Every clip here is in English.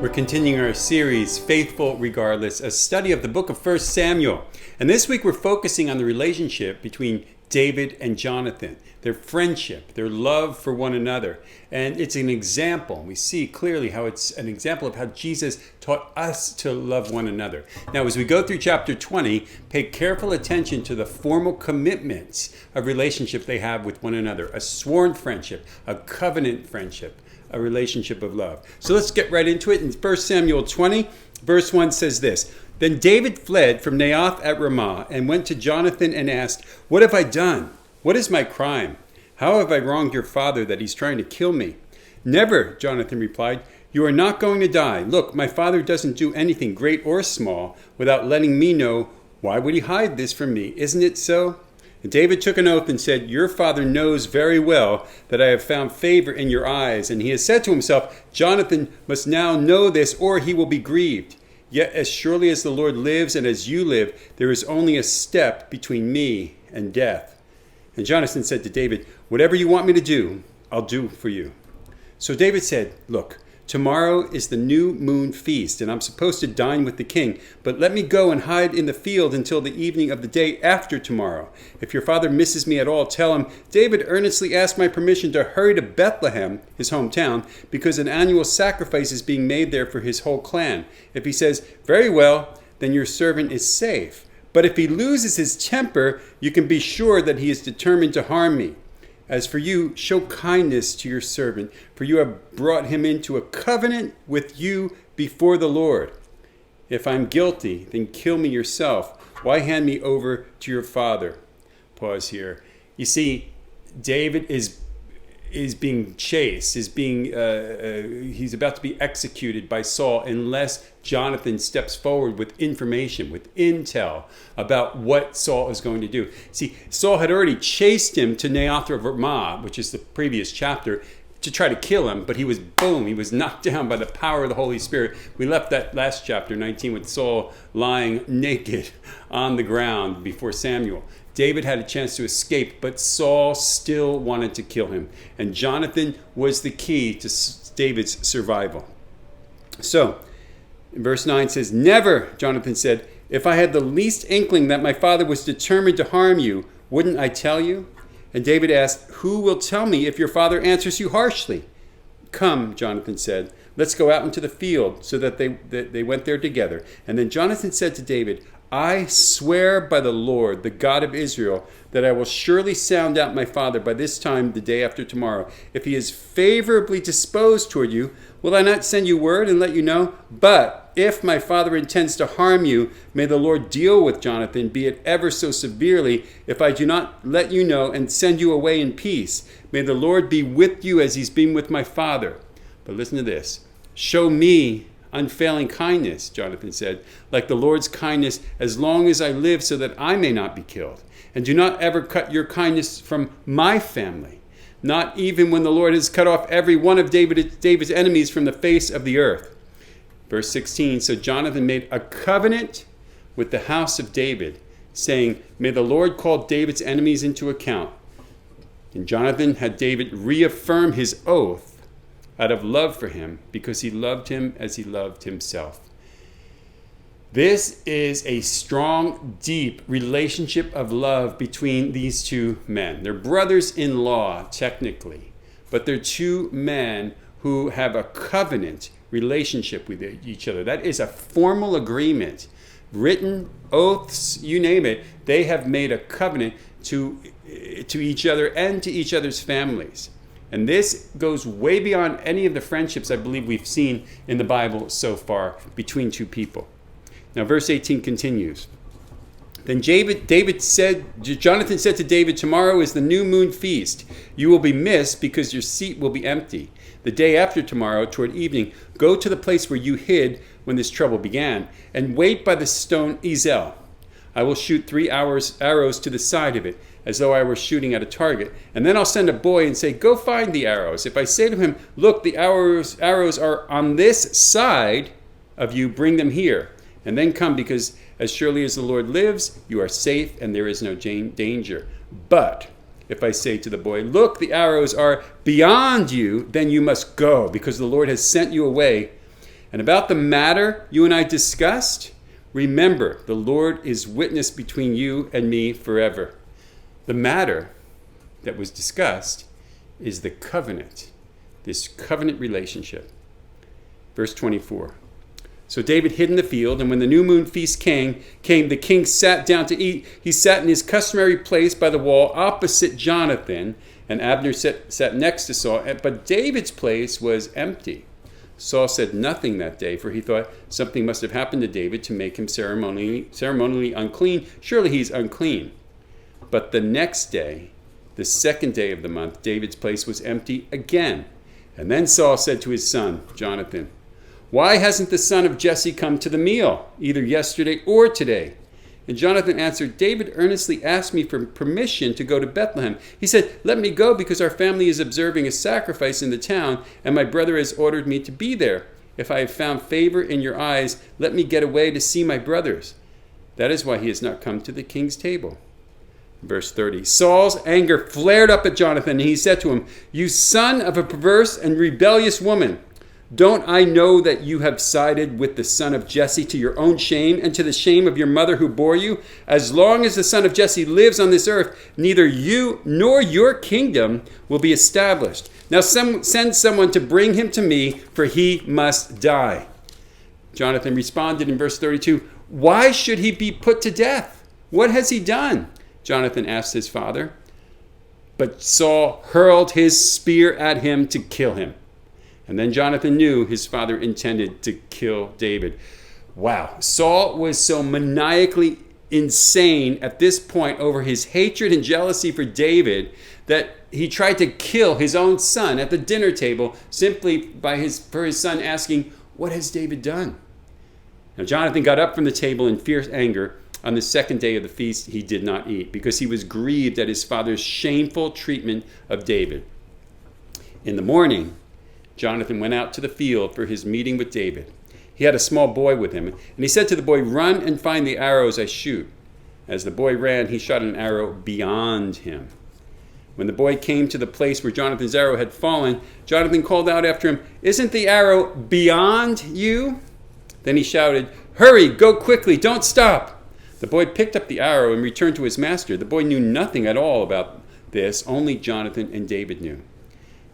We're continuing our series, Faithful Regardless, a study of the book of 1 Samuel. And this week we're focusing on the relationship between David and Jonathan, their friendship, their love for one another. And it's an example. We see clearly how it's an example of how Jesus taught us to love one another. Now, as we go through chapter 20, pay careful attention to the formal commitments of relationship they have with one another, a sworn friendship, a covenant friendship, a relationship of love. So let's get right into it. In 1 Samuel 20, verse 1 says this: Then David fled from Naioth at Ramah and went to Jonathan and asked, "What have I done? What is my crime? How have I wronged your father that he's trying to kill me?" "Never," Jonathan replied. "You are not going to die. Look, my father doesn't do anything great or small without letting me know. Why would he hide this from me? Isn't it so?" And David took an oath and said, "Your father knows very well that I have found favor in your eyes." And he has said to himself, "Jonathan must now know this, or he will be grieved. Yet as surely as the Lord lives and as you live, there is only a step between me and death." And Jonathan said to David, "Whatever you want me to do, I'll do for you." So David said, "Look, tomorrow is the new moon feast, and I'm supposed to dine with the king. But let me go and hide in the field until the evening of the day after tomorrow. If your father misses me at all, tell him, 'David earnestly asked my permission to hurry to Bethlehem,' his hometown, because an annual sacrifice is being made there for his whole clan. If he says, 'Very well,' then your servant is safe. But if he loses his temper, you can be sure that he is determined to harm me. As for you, show kindness to your servant, for you have brought him into a covenant with you before the Lord. If I'm guilty, then kill me yourself. Why hand me over to your father?" Pause here. You see, David is being chased, he's about to be executed by Saul unless Jonathan steps forward with information, with intel about what Saul is going to do. See, Saul had already chased him to Naioth of Ramah, which is the previous chapter, to try to kill him, but he was knocked down by the power of the Holy Spirit. We left that last chapter, 19, with Saul lying naked on the ground before Samuel. David had a chance to escape, but Saul still wanted to kill him. And Jonathan was the key to David's survival. So, verse 9 says, "Never," Jonathan said, "if I had the least inkling that my father was determined to harm you, wouldn't I tell you?" And David asked, "Who will tell me if your father answers you harshly?" "Come," Jonathan said, "let's go out into the field." So that they went there together. And then Jonathan said to David, "I swear by the Lord, the God of Israel, that I will surely sound out my father by this time the day after tomorrow. If he is favorably disposed toward you, will I not send you word and let you know? But if my father intends to harm you, may the Lord deal with Jonathan, be it ever so severely, if I do not let you know and send you away in peace. May the Lord be with you as he's been with my father." But listen to this. "Show me unfailing kindness," Jonathan said, "like the Lord's kindness, as long as I live, so that I may not be killed. And do not ever cut your kindness from my family, not even when the Lord has cut off every one of David's enemies from the face of the earth." Verse 16, "So Jonathan made a covenant with the house of David, saying, 'May the Lord call David's enemies into account.' And Jonathan had David reaffirm his oath out of love for him, because he loved him as he loved himself." This is a strong, deep relationship of love between these two men. They're brothers-in-law, technically, but they're two men who have a covenant relationship with each other. That is a formal agreement, written oaths, you name it. They have made a covenant to each other and to each other's families. And this goes way beyond any of the friendships I believe we've seen in the Bible so far between two people. Now, verse 18 continues. Then Jonathan said to David, "Tomorrow is the new moon feast. You will be missed because your seat will be empty. The day after tomorrow, toward evening, go to the place where you hid when this trouble began, and wait by the stone Ezel. I will shoot 3 arrows to the side of it, as though I were shooting at a target. And then I'll send a boy and say, 'Go find the arrows.' If I say to him, 'Look, the arrows are on this side of you, bring them here. And then come, because as surely as the Lord lives, you are safe and there is no danger. But if I say to the boy, 'Look, the arrows are beyond you,' then you must go, because the Lord has sent you away And about the matter you and I discussed, remember, the Lord is witness between you and me forever. The matter that was discussed is the covenant, this covenant relationship. Verse 24. So David hid in the field, and when the new moon feast came, the king sat down to eat. He sat in his customary place by the wall opposite Jonathan, and Abner sat next to Saul. But David's place was empty. Saul said nothing that day, for he thought something must have happened to David to make him ceremonially unclean. Surely he's unclean. But the next day, the second day of the month, David's place was empty again. And then Saul said to his son, Jonathan, "Why hasn't the son of Jesse come to the meal, either yesterday or today?" And Jonathan answered, "David earnestly asked me for permission to go to Bethlehem. He said, 'Let me go because our family is observing a sacrifice in the town, and my brother has ordered me to be there. If I have found favor in your eyes, let me get away to see my brothers.' That is why he has not come to the king's table." Verse 30, Saul's anger flared up at Jonathan, and he said to him, "You son of a perverse and rebellious woman, don't I know that you have sided with the son of Jesse to your own shame and to the shame of your mother who bore you? As long as the son of Jesse lives on this earth, neither you nor your kingdom will be established. Now send someone to bring him to me, for he must die." Jonathan responded in verse 32, "Why should he be put to death? What has he done?" Jonathan asked his father. But Saul hurled his spear at him to kill him. And then Jonathan knew his father intended to kill David. Wow. Saul was so maniacally insane at this point over his hatred and jealousy for David that he tried to kill his own son at the dinner table simply for his son asking, "What has David done?" Now Jonathan got up from the table in fierce anger. On the second day of the feast, he did not eat because he was grieved at his father's shameful treatment of David. In the morning, Jonathan went out to the field for his meeting with David. He had a small boy with him, and he said to the boy, "Run and find the arrows I shoot." As the boy ran, he shot an arrow beyond him. When the boy came to the place where Jonathan's arrow had fallen, Jonathan called out after him, "Isn't the arrow beyond you?" Then he shouted, "Hurry, go quickly, don't stop." The boy picked up the arrow and returned to his master. The boy knew nothing at all about this, only Jonathan and David knew.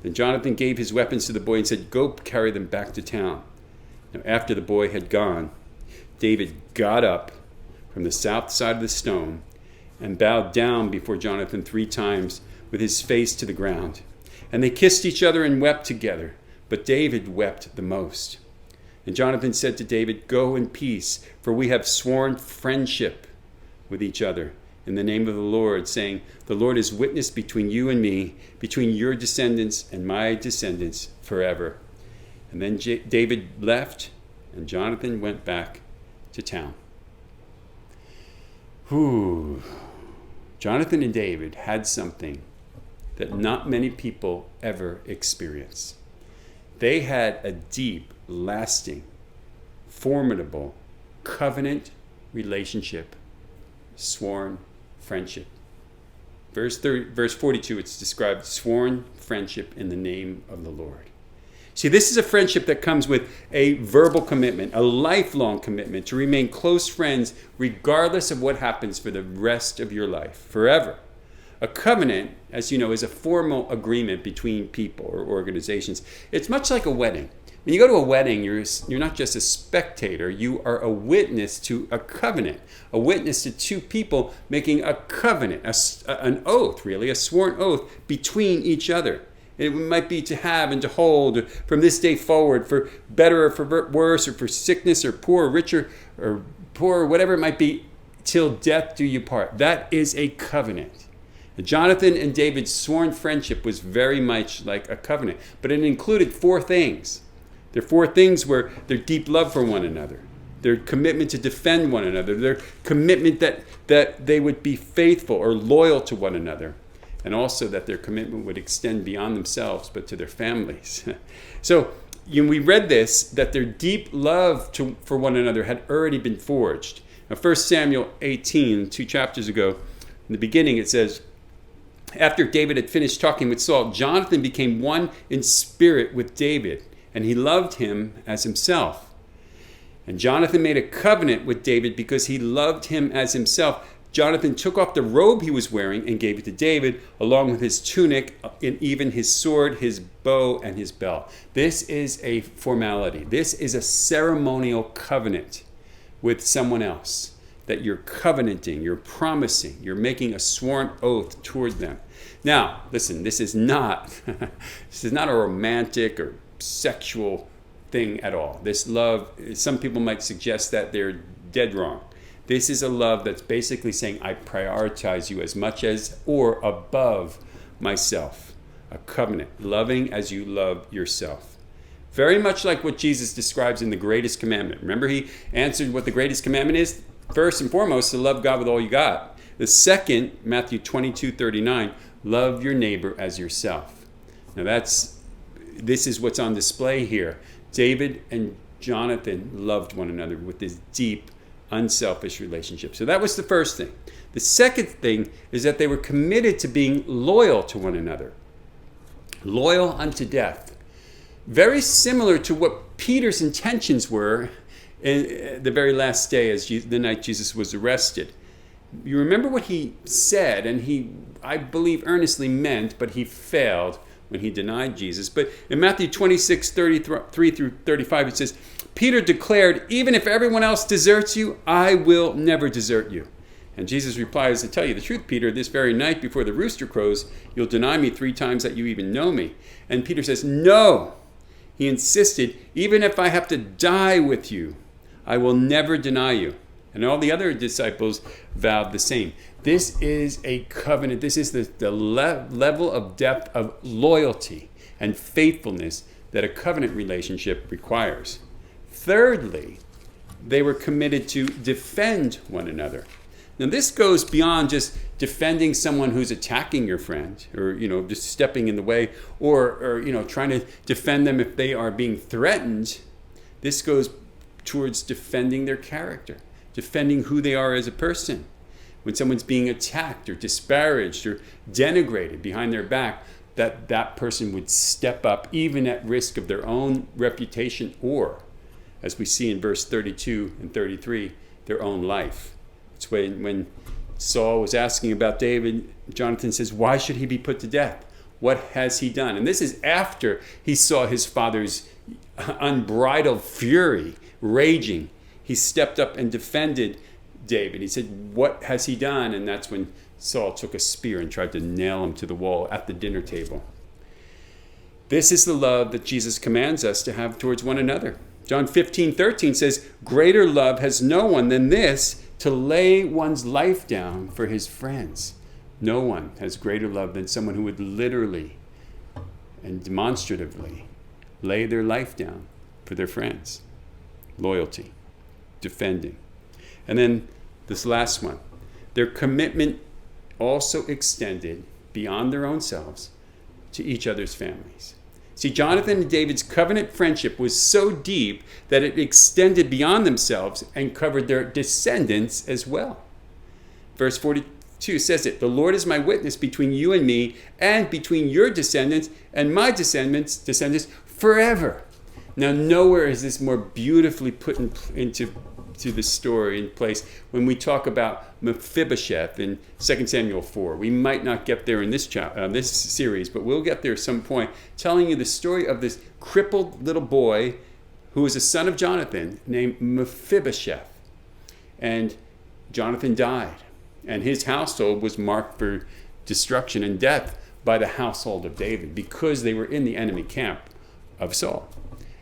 Then Jonathan gave his weapons to the boy and said, "Go carry them back to town." Now, after the boy had gone, David got up from the south side of the stone and bowed down before Jonathan 3 times with his face to the ground. And they kissed each other and wept together, but David wept the most. And Jonathan said to David, "Go in peace, for we have sworn friendship with each other in the name of the Lord, saying, 'The Lord is witness between you and me, between your descendants and my descendants forever.'" And then David left, and Jonathan went back to town. Jonathan and David had something that not many people ever experience. They had a deep, lasting, formidable covenant relationship, sworn friendship. Verse 42, it's described sworn friendship in the name of the Lord. See, this is a friendship that comes with a verbal commitment, a lifelong commitment to remain close friends regardless of what happens for the rest of your life, forever. A covenant, as you know, is a formal agreement between people or organizations. It's much like a wedding. When you go to a wedding, you're not just a spectator, you are a witness to a covenant, a witness to 2 people making a covenant, an oath, really, a sworn oath between each other. It might be to have and to hold from this day forward, for better or for worse, or for sickness or poor, or richer or poor, whatever it might be, till death do you part. That is a covenant. Jonathan and David's sworn friendship was very much like a covenant, but it included 4 things. Their 4 things were their deep love for one another, their commitment to defend one another, their commitment that they would be faithful or loyal to one another, and also that their commitment would extend beyond themselves, but to their families. So we read this, that their deep love for one another had already been forged. Now, 1 Samuel 18, 2 chapters ago, in the beginning it says, after David had finished talking with Saul, Jonathan became one in spirit with David, and he loved him as himself. And Jonathan made a covenant with David because he loved him as himself. Jonathan took off the robe he was wearing and gave it to David, along with his tunic and even his sword, his bow, and his belt. This is a formality. This is a ceremonial covenant with someone else that you're covenanting, you're promising, you're making a sworn oath toward them. Now, listen, this is not a romantic or sexual thing at all. This love, some people might suggest that they're dead wrong. This is a love that's basically saying, I prioritize you as much as or above myself. A covenant, loving as you love yourself. Very much like what Jesus describes in the greatest commandment. Remember, he answered what the greatest commandment is? First and foremost, to love God with all you got. The second, Matthew 22:39, love your neighbor as yourself. Now this is what's on display here. David and Jonathan loved one another with this deep, unselfish relationship. So that was the first thing. The second thing is that they were committed to being loyal to one another. Loyal unto death. Very similar to what Peter's intentions were in the very last day, as the night Jesus was arrested. You remember what he said, and he, I believe, earnestly meant, but he failed when he denied Jesus. But in Matthew 26:33 through 35, it says, Peter declared, even if everyone else deserts you, I will never desert you. And Jesus replies, to tell you the truth, Peter, this very night before the rooster crows, you'll deny me 3 times that you even know me. And Peter says, no. He insisted, even if I have to die with you, I will never deny you. And all the other disciples vowed the same. This is a covenant. This is the level of depth of loyalty and faithfulness that a covenant relationship requires. Thirdly, they were committed to defend one another. Now, this goes beyond just defending someone who's attacking your friend, or just stepping in the way, or trying to defend them if they are being threatened. This goes towards defending their character, defending who they are as a person. When someone's being attacked or disparaged or denigrated behind their back, that person would step up even at risk of their own reputation, or, as we see in verse 32 and 33, their own life. It's when Saul was asking about David, Jonathan says, why should he be put to death? What has he done? And this is after he saw his father's unbridled fury raging. He stepped up and defended David. He said, what has he done? And that's when Saul took a spear and tried to nail him to the wall at the dinner table. This is the love that Jesus commands us to have towards one another. John 15:13 says, greater love has no one than this, to lay one's life down for his friends. No one has greater love than someone who would literally and demonstratively lay their life down for their friends. Loyalty, defending. And then this last one, their commitment also extended beyond their own selves to each other's families. See, Jonathan and David's covenant friendship was so deep that it extended beyond themselves and covered their descendants as well. Verse 42 says it, the Lord is my witness between you and me, and between your descendants and my descendants forever. Now, nowhere is this more beautifully put into the story in place when we talk about Mephibosheth in 2 Samuel 4. We might not get there in this series, but we'll get there at some point, telling you the story of this crippled little boy who was a son of Jonathan named Mephibosheth. And Jonathan died, and his household was marked for destruction and death by the household of David because they were in the enemy camp of Saul.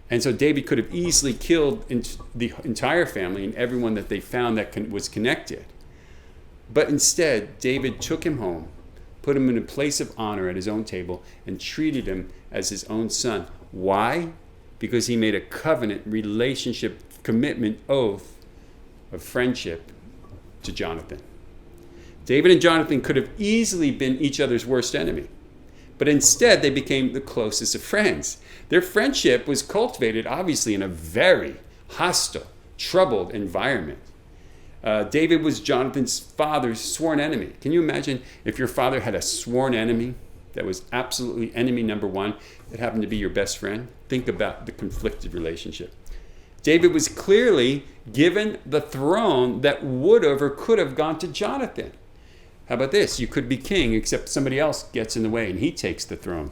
And so David could have easily killed the entire family and everyone that they found that was connected. But instead, David took him home, put him in a place of honor at his own table, and treated him as his own son. Why? Because he made a covenant, relationship, commitment, oath of friendship to Jonathan. David and Jonathan could have easily been each other's worst enemy. But instead, they became the closest of friends. Their friendship was cultivated, obviously, in a very hostile, troubled environment. David was Jonathan's father's sworn enemy. Can you imagine if your father had a sworn enemy that was absolutely enemy number one that happened to be your best friend? Think about the conflicted relationship. David was clearly given the throne that would have or could have gone to Jonathan. How about this? You could be king, except somebody else gets in the way and he takes the throne.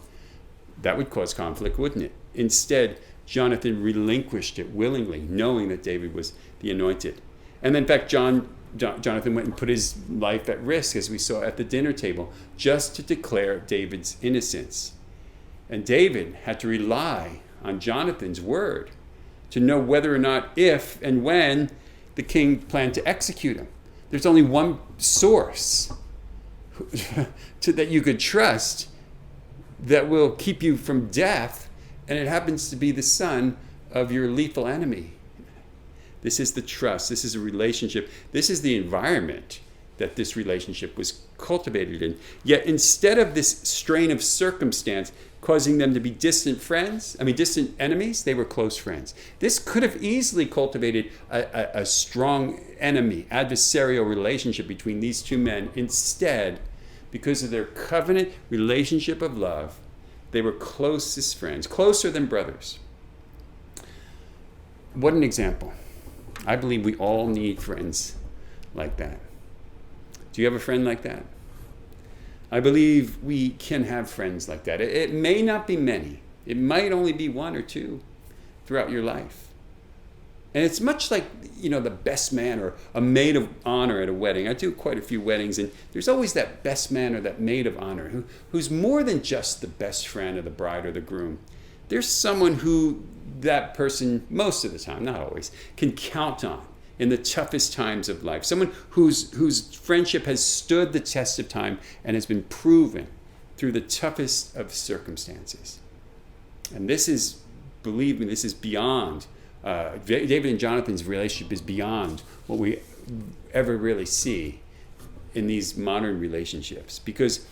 That would cause conflict, wouldn't it? Instead, Jonathan relinquished it willingly, knowing that David was the anointed. And in fact, Jonathan went and put his life at risk, as we saw at the dinner table, just to declare David's innocence. And David had to rely on Jonathan's word to know whether or not, if and when, the king planned to execute him. There's only one source that you could trust that will keep you from death, and it happens to be the son of your lethal enemy. This is the trust. This is a relationship. This is the environment that this relationship was cultivated in. Yet instead of this strain of circumstance causing them to be distant enemies, they were close friends. This could have easily cultivated a strong enemy, adversarial relationship between these two men. Instead, because of their covenant relationship of love, they were closest friends, closer than brothers. What an example. I believe we all need friends like that. Do you have a friend like that? I believe we can have friends like that. It may not be many. It might only be one or two throughout your life. And it's much like, the best man or a maid of honor at a wedding. I do quite a few weddings, and there's always that best man or that maid of honor who's more than just the best friend of the bride or the groom. There's someone who that person, most of the time, not always, can count on in the toughest times of life. Someone whose friendship has stood the test of time and has been proven through the toughest of circumstances. And this is, believe me, this is beyond, David and Jonathan's relationship is beyond what we ever really see in these modern relationships, because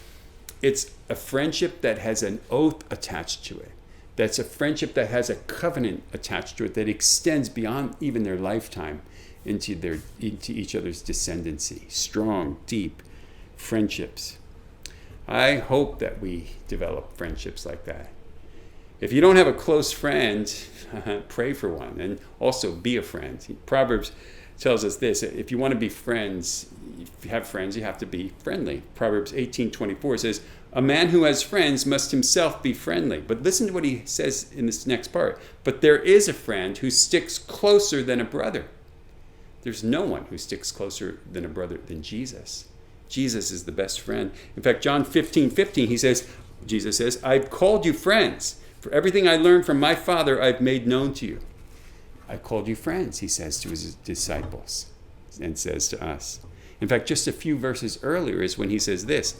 it's a friendship that has an oath attached to it. That's a friendship that has a covenant attached to it that extends beyond even their lifetime into each other's descendancy. Strong, deep friendships. I hope that we develop friendships like that. If you don't have a close friend, pray for one, and also be a friend. Proverbs tells us this: if you want to be friends, if you have friends, you have to be friendly. Proverbs 18:24 says, "A man who has friends must himself be friendly." But listen to what he says in this next part. "But there is a friend who sticks closer than a brother." There's no one who sticks closer than a brother than Jesus. Jesus is the best friend. In fact, John 15:15, Jesus says, "I've called you friends. For everything I learned from my Father, I've made known to you." I've called you friends, he says to his disciples and says to us. In fact, just a few verses earlier is when he says this,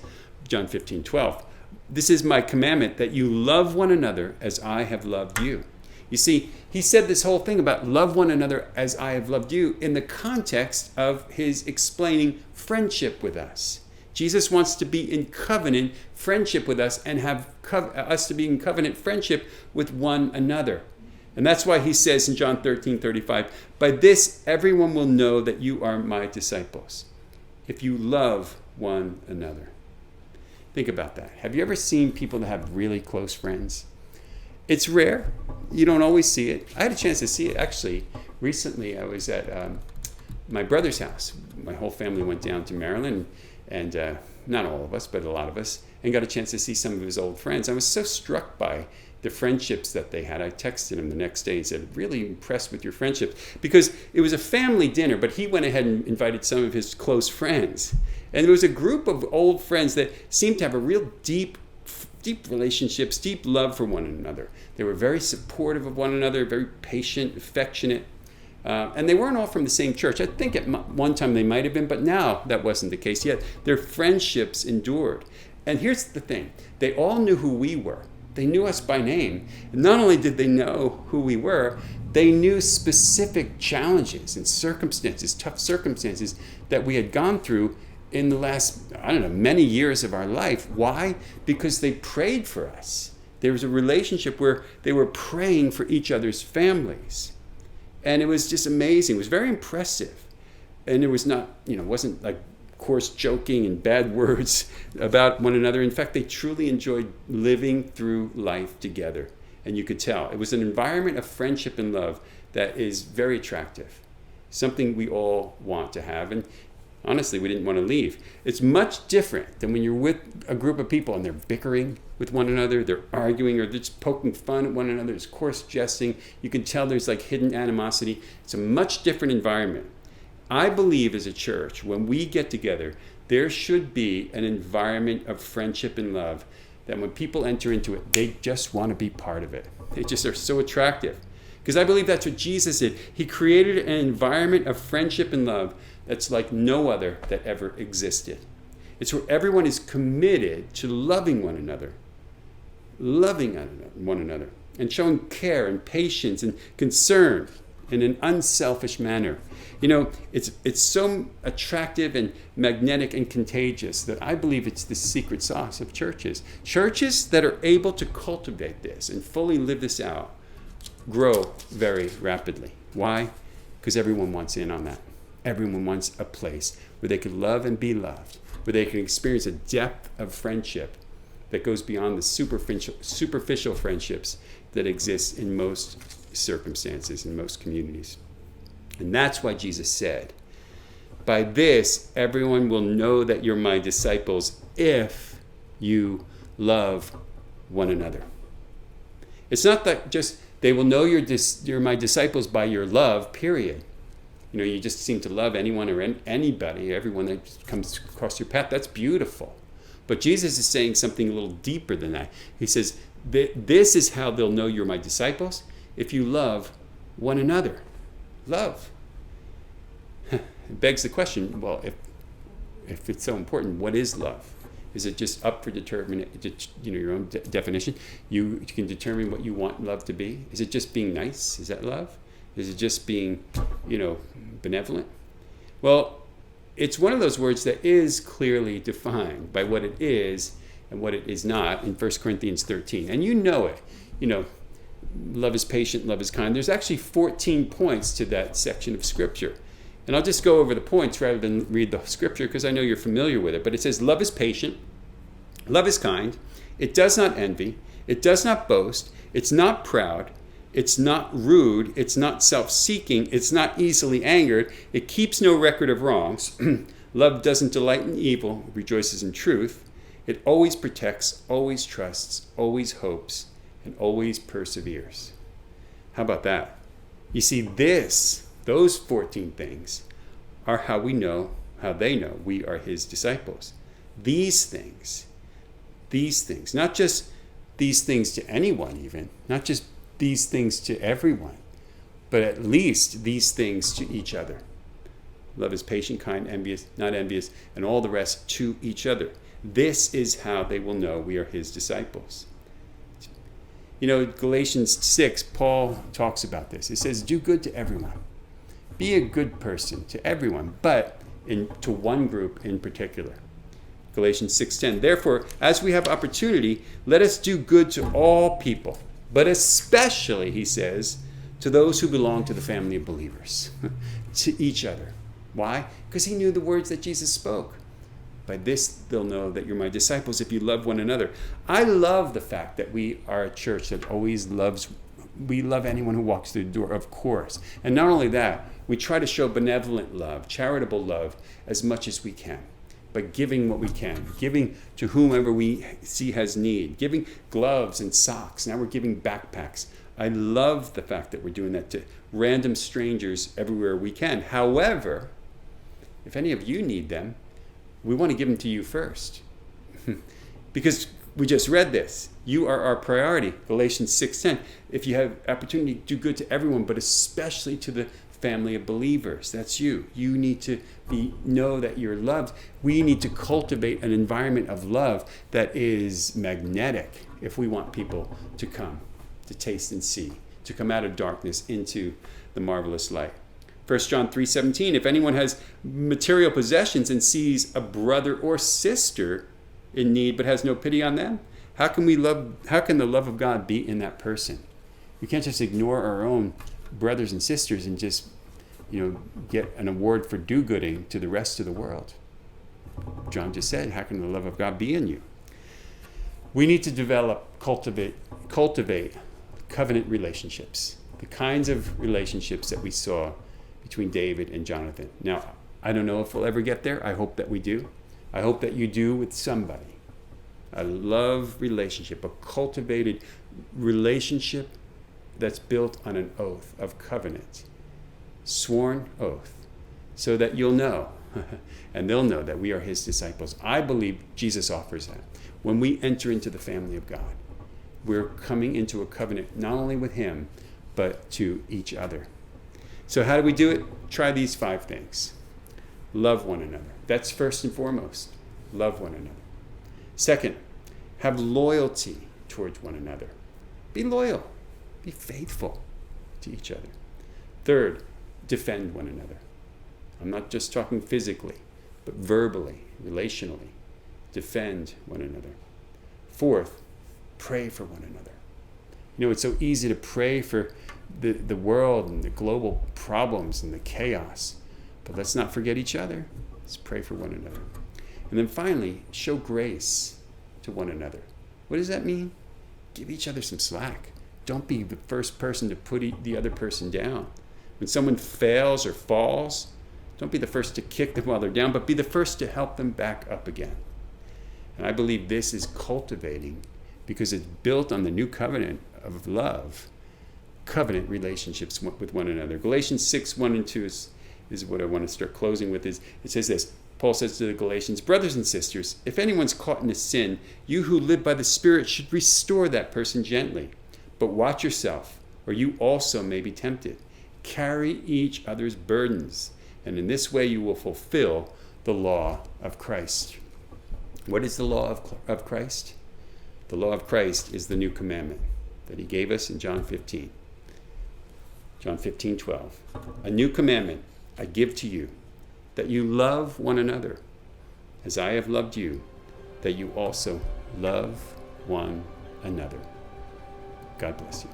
John 15:12. "This is my commandment, that you love one another as I have loved you." You see, he said this whole thing about love one another as I have loved you in the context of his explaining friendship with us. Jesus wants to be in covenant friendship with us and have us to be in covenant friendship with one another. And that's why he says in John 13:35, "By this everyone will know that you are my disciples, if you love one another." Think about that. Have you ever seen people that have really close friends? It's rare. You don't always see it. I had a chance to see it actually recently. I was at my brother's house. My whole family went down to Maryland, and not all of us, but a lot of us, and got a chance to see some of his old friends. I was so struck by the friendships that they had. I texted him the next day and said, "Really impressed with your friendship," because it was a family dinner, but he went ahead and invited some of his close friends. And there was a group of old friends that seemed to have a real deep relationships, deep love for one another. They were very supportive of one another, very patient, affectionate. And they weren't all from the same church. I think at one time they might have been, but now that wasn't the case yet. Their friendships endured. And here's the thing. They all knew who we were. They knew us by name. And not only did they know who we were, they knew specific challenges and circumstances, tough circumstances that we had gone through in the last, many years of our life. Why? Because they prayed for us. There was a relationship where they were praying for each other's families. And it was just amazing. It was very impressive. And it was not, wasn't like coarse joking and bad words about one another. In fact, they truly enjoyed living through life together And you could tell. It was an environment of friendship and love that is very attractive. Something we all want to have. And honestly, we didn't want to leave. It's much different than when you're with a group of people and they're bickering with one another, they're arguing, or they're just poking fun at one another. There's coarse jesting. You can tell there's like hidden animosity. It's a much different environment. I believe as a church, when we get together, there should be an environment of friendship and love that when people enter into it, they just want to be part of it. They just are so attractive. Because I believe that's what Jesus did. He created an environment of friendship and love that's like no other that ever existed. It's where everyone is committed to loving one another, and showing care and patience and concern in an unselfish manner. You know, it's so attractive and magnetic and contagious that I believe it's the secret sauce of churches. Churches that are able to cultivate this and fully live this out grow very rapidly. Why? Because everyone wants in on that. Everyone wants a place where they can love and be loved, where they can experience a depth of friendship that goes beyond the superficial friendships that exist in most circumstances, in most communities. And that's why Jesus said, by this, everyone will know that you're my disciples if you love one another. It's not that just they will know you're my disciples by your love, period. You know, you just seem to love anyone or anybody, everyone that comes across your path. That's beautiful. But Jesus is saying something a little deeper than that. He says, this is how they'll know you're my disciples, if you love one another. Love. It begs the question, well, if it's so important, what is love? Is it just up for your own definition? You can determine what you want love to be. Is it just being nice? Is that love? Is it just being, benevolent? Well, it's one of those words that is clearly defined by what it is and what it is not in 1 Corinthians 13. And you know it. Love is patient, love is kind. There's actually 14 points to that section of Scripture. And I'll just go over the points rather than read the Scripture because I know you're familiar with it. But it says, love is patient, love is kind, it does not envy, it does not boast, it's not proud, it's not rude, it's not self-seeking, it's not easily angered, it keeps no record of wrongs. Love doesn't delight in evil, it rejoices in truth. It always protects, always trusts, always hopes, and always perseveres. How about that? You see, those 14 things are how they know we are his disciples. These things, not just these things to anyone even, not just these things to everyone, but at least these things to each other. Love is patient, kind, not envious, and all the rest to each other. This is how they will know we are his disciples. Galatians 6, Paul talks about this. He says, do good to everyone. Be a good person to everyone, but to one group in particular. Galatians 6:10. Therefore, as we have opportunity, let us do good to all people, but especially, he says, to those who belong to the family of believers, to each other. Why? Because he knew the words that Jesus spoke. By this, they'll know that you're my disciples if you love one another. I love the fact that we are a church that always we love anyone who walks through the door, of course. And not only that, we try to show benevolent love, charitable love, as much as we can. By giving what we can, giving to whomever we see has need, giving gloves and socks. Now we're giving backpacks. I love the fact that we're doing that to random strangers everywhere we can. However, if any of you need them, we want to give them to you first. Because we just read this. You are our priority. Galatians 6:10. If you have opportunity, do good to everyone, but especially to the family of believers. That's you. You need to know that you're loved. We need to cultivate an environment of love that is magnetic if we want people to come, to taste and see, to come out of darkness into the marvelous light. 1 John 3:17, if anyone has material possessions and sees a brother or sister in need but has no pity on them, how can the love of God be in that person? We can't just ignore our own brothers and sisters and just, get an award for do-gooding to the rest of the world. John just said, how can the love of God be in you? We need to cultivate covenant relationships, the kinds of relationships that we saw between David and Jonathan. Now, I don't know if we'll ever get there. I hope that we do. I hope that you do with somebody. A love relationship, a cultivated relationship that's built on an oath of covenant, sworn oath, so that you'll know, and they'll know that we are his disciples. I believe Jesus offers that. When we enter into the family of God, we're coming into a covenant not only with him, but to each other. So how do we do it? Try these 5 things. Love one another. That's first and foremost. Love one another. Second, have loyalty towards one another. Be loyal. Be faithful to each other. Third, defend one another. I'm not just talking physically, but verbally, relationally. Defend one another. Fourth, pray for one another. You know, it's so easy to pray for the world and the global problems and the chaos, but let's not forget each other. Let's pray for one another. And then finally, show grace to one another. What does that mean? Give each other some slack. Don't be the first person to put the other person down. When someone fails or falls, don't be the first to kick them while they're down, but be the first to help them back up again. And I believe this is cultivating, because it's built on the new covenant of love, covenant relationships with one another. Galatians 6, 1 and 2 is what I want to start closing with. It says this. Paul says to the Galatians, brothers and sisters, if anyone's caught in a sin, you who live by the Spirit should restore that person gently. But watch yourself, or you also may be tempted. Carry each other's burdens, and in this way you will fulfill the law of Christ. What is the law of Christ? The law of Christ is the new commandment that he gave us in John 15. John 15:12. A new commandment I give to you, that you love one another, as I have loved you, that you also love one another. God bless you.